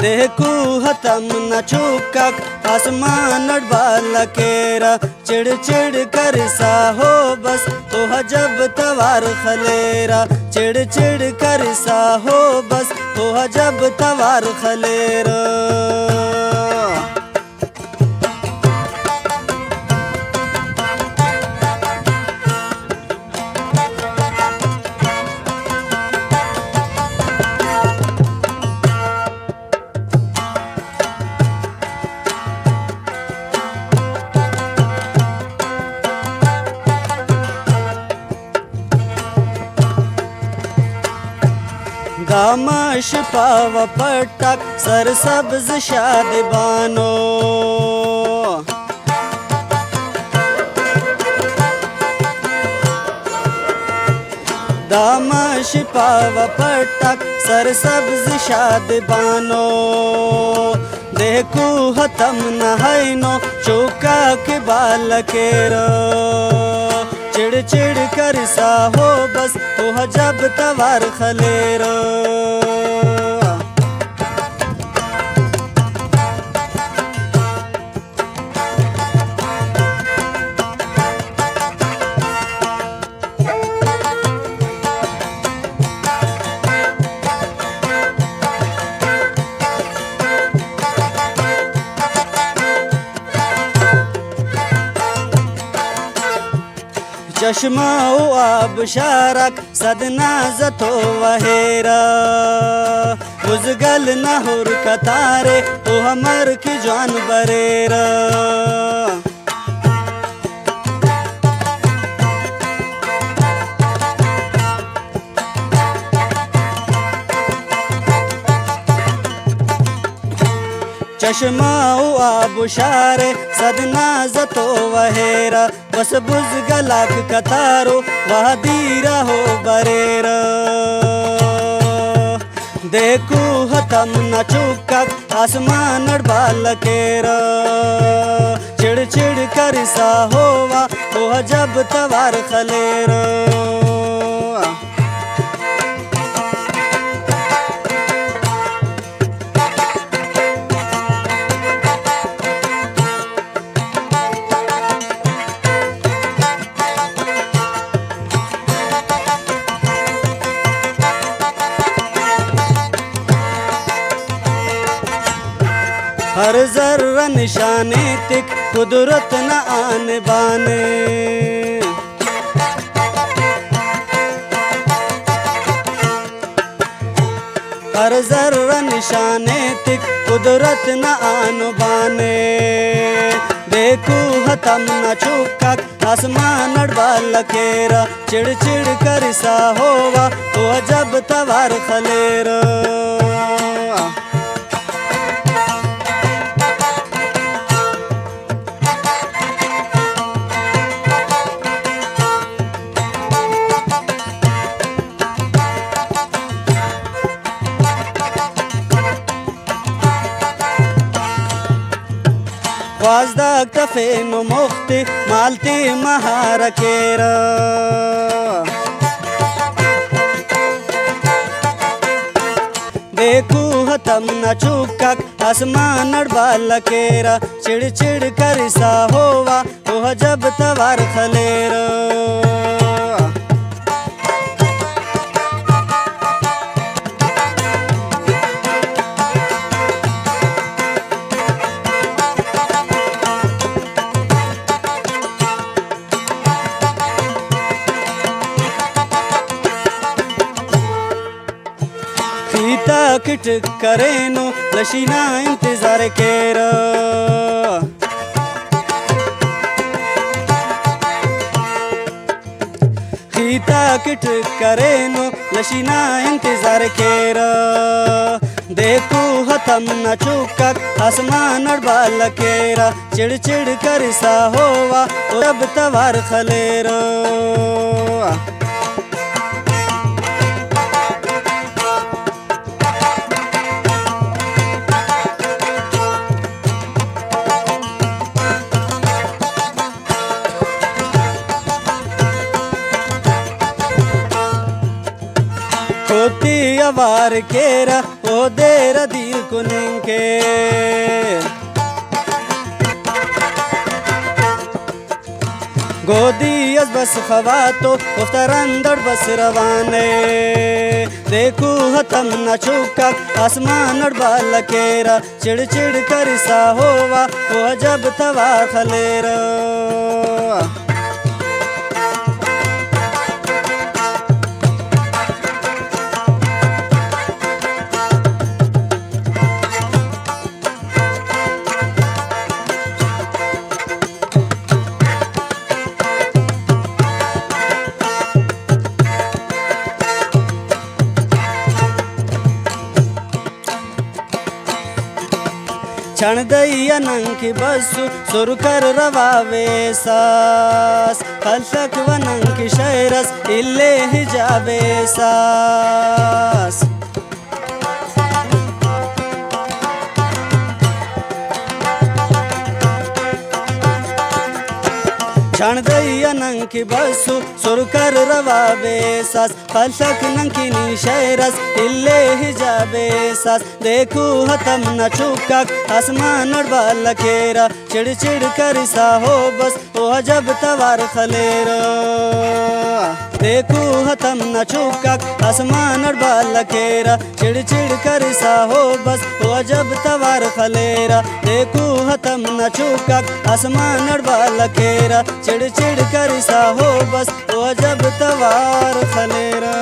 देखू हतम न चुकक आसमान बाल केरा चिड़ चिड़ कर सा हो बस तो जब तवार खलेरा चिड़ चिड़ कर सा हो बस तो जब तवार खलेरा दामश पाव पटक सर सब्ज शाद बानो दामश पाव पटक सर सब्ज शाद बानो देखू हतम नहैनो चौका के बाल केरो चिड़ चिड़ कर सा हो बस तो जब तवार खलेरो चश्मा आब शारक सदना जतो वहेरा उजगल नहुर कतारे ओ हमर की जान बरेरा चश्मा आब शारे सदना जतो वहेरा बस बुज गलाक कतारो वह दीरा हो बरेरा देखू हतम न चुकक आसमान बाल केरा चिड़ चिड़ कर सा होवा तो जब तवार खलेरा हर जर्रा निशाने तिक कुदरत न आने बाने हर जर्रा निशाने तिक कुदरत न आन बाने देखू हतम न चुकक आसमान बाल केरा चिड़ चिड़ कर सा होवा तो जब तवार खलेरा वाजदाक तफेनो मुख्ती मालती महार केरा देखू हतम न चुकक आसमान बाल केरा चिड़ चिड़ कर सा होवा तो जब तवार खलेरा किट करेनो लशीना इंतजार केरा खीता किट करेनो लशीना इंतजार केरा देखू हतम न चुकक आसमान बाल केरा चिड़ चिड़ कर सा होवा तो अब तवार खलेरा होती अवार केरा ओ देर दिल कुनिंके गोदी बस खवातो उफ्तरंदड़ बस रवाने देखू हतम न चुका आसमान बाल केरा चिड़ चिड़ कर सा होवा वो जब तवा खलेरा क्षण दैया नंकी बसु सुरकर रवावे सास फलक वनंकी शैरस इल्ले हिजाबे सास क्षण दैया नंकी बसु सुरकर रवावे सास फलक नंकी नी शैरस इल्ले हिजाबे सास देखू हतम न चुका आसमान बाल केरा चिड़ चिड़ कर सा हो बस वो जब तवार खलेरा देखू हतम न चुका आसमान बाल केरा चिड़ चिड़ कर सा हो बस वो जब तवार खलेरा देखू हतम न चुका आसमान बाल केरा चिड़ चिड़ कर सा हो बस वो जब तवार खलेरा।